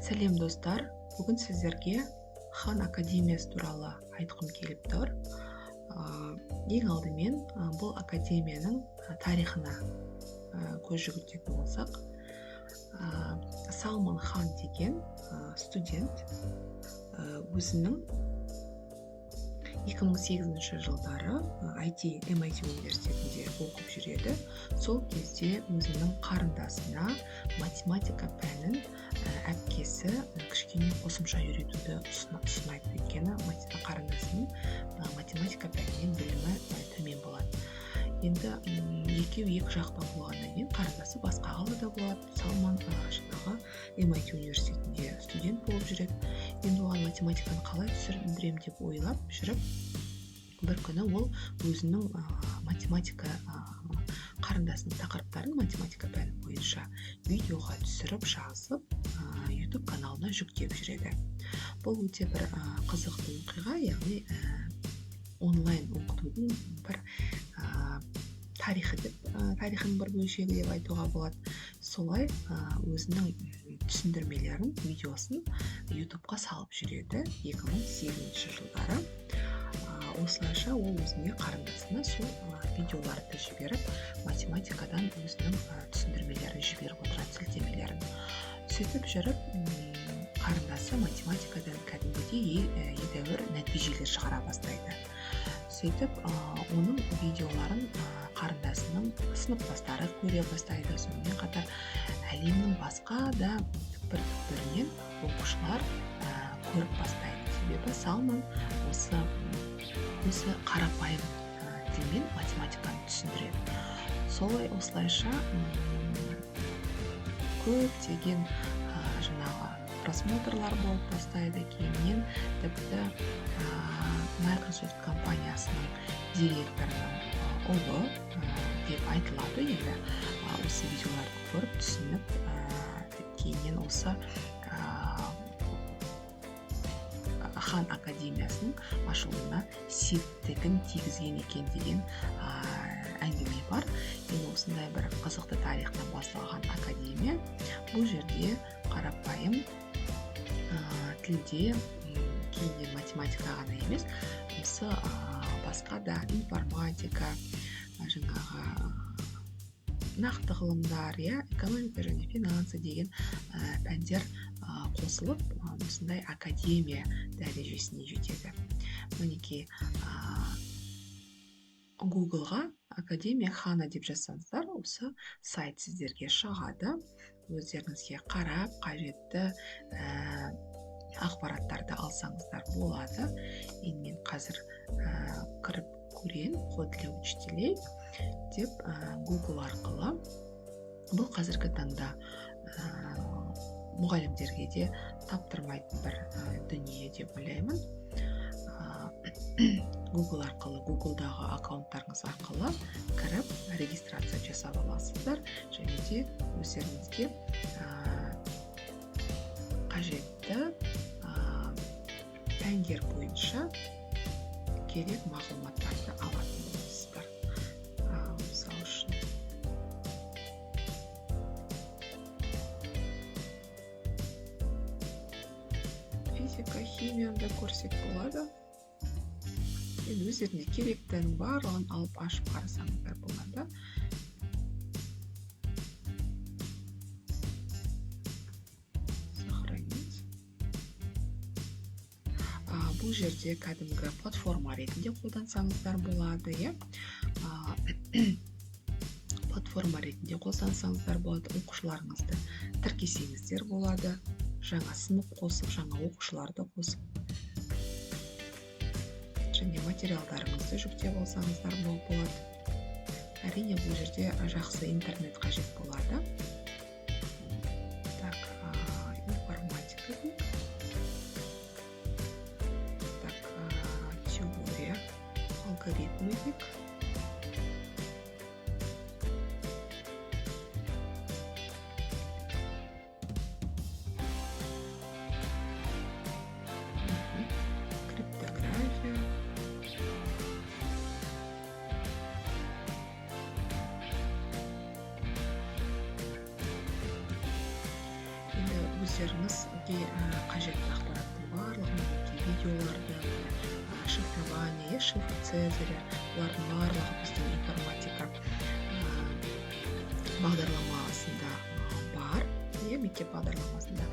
Сәлем достар, бүгін сіздерге Хан Академиясы туралы айтқым келіп тұр. Ең алдымен бұл академияның тарихына көз жүгіртетін болсақ, Салман Хан деген студент өзінің 2008 жылдары MIT университетінде оқып жүреді. Сол кезде өзінің қарындасына математика пәнін әпкесі кішкене қосымша үйретуді ұсынайды. Өйткені қарындасының математика пәнінен білімі төмен болады. Енді екеуі екі жақта болғаннан кейін қарындасы басқа қалада болады. Салман MIT университетінде студент болып жүреді. Енді оған математиканы қалай түсіндірем деп ойлап жүріп, бір күні ол өзінің математика қарындасының тақырыптарын математика пәні бойынша видеоға түсіріп жазып, YouTube каналына жүктеп жүреді. Бұл өте бір қызықты оқиға, яғни онлайн оқытудың бір тарихының бір бөлшегі деп айтуға болады. Солай өзінің түсіндірмелерін, видеосын YouTube-қа салып жүреді 2008 жылдары. Осылайша ол өзіне қарындасына сол видеоларды жіберіп, математикадан өзінің түсіндірмелерін жіберіп отырады, сілтемелерін. Сөйтіп жүріп, қарындасы математикадан кәдімгідей едәуір нәтижелер шығара бастайды. Сөйтіп, оның видеоларын қарындасының сыныптастары көре бастайды. Сонымен қатар әлемнің басқа да түкпір-түкпірінен оқушылар көріп бастайды. Себебі Салман осы қарапайым тілмен математиканы түсіндіреді. Солай осылайша көптеген просмотрлар болып бастайды. Кейіннен тіпті Microsoft компаниясының директорының ұлы деп айтылады. Енді осы видеоларды көріп түсініп, кейіннен осы Хан Академиясының ашылуына септігін тигізген екен деген әңгіме бар. Енді осындай бір қызықты тарихтан басталған академия бұл жерде қарапайым тілде, кейіннен математика ғана емес, осы басқа да информатика, нақты ғылымдар, экономика және финансы деген пәндер қосылып, осындай академия дәрежесіне жетеді. Мінекей, Google-ға Академия Хана деп жазсаңыздар, осы сайт сіздерге шығады. Өздеріңізге қарап, қажетті ақпараттарды алсаңыздар болады. Енді мен қазір кіріп көрейін, код для учителей деп Google арқылы. Бұл қазіргі таңда мұғалімдерге де таптырмайтын бір дүние деп ойлаймын. Google арқылы, Google-дағы аккаунттарыңыз арқылы кіріп, регистрация жасап аласыздар, және де өздеріңізге қажетті пәндер бойынша керек мағлұматтарды алатын боласыздар. Мысалы үшін физика, химияны да көрсек болады. Енді өздеріне керектінің барлығын алып ашып қарасаңыздар болады. Сохранить. Бұл жерде кәдімгі платформа ретінде қолдансаңыздар болады. Платформа ретінде қолдансаңыздар болады. Оқушыларыңызды тіркесеңіздер болады. Жаңа сынып қосып, жаңа оқушыларды қосып, және материалдарыңызды жүктеп алсаңыздар болады. Әрине, бұл жерде жақсы интернет қажет болады. Так, информатика дейік. Так, теория, алгоритмы дейік. Криптография. өздеріңізге қажетті ақпараттың барлығын, видеоларды, шифрование, шифр Цезаря, олардың барлығы біздің информатика бағдарламасында бар, мектеп бағдарламасында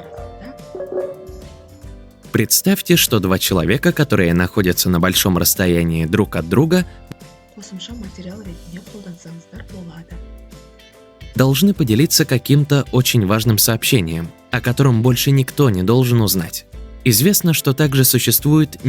арасында. Представьте, что два человека, которые находятся на большом расстоянии друг от друга, Қосымша материал ретінде қолдансаңыздар болады. должны поделиться каким-то очень важным сообщением, о котором больше никто не должен узнать. Известно, что также существует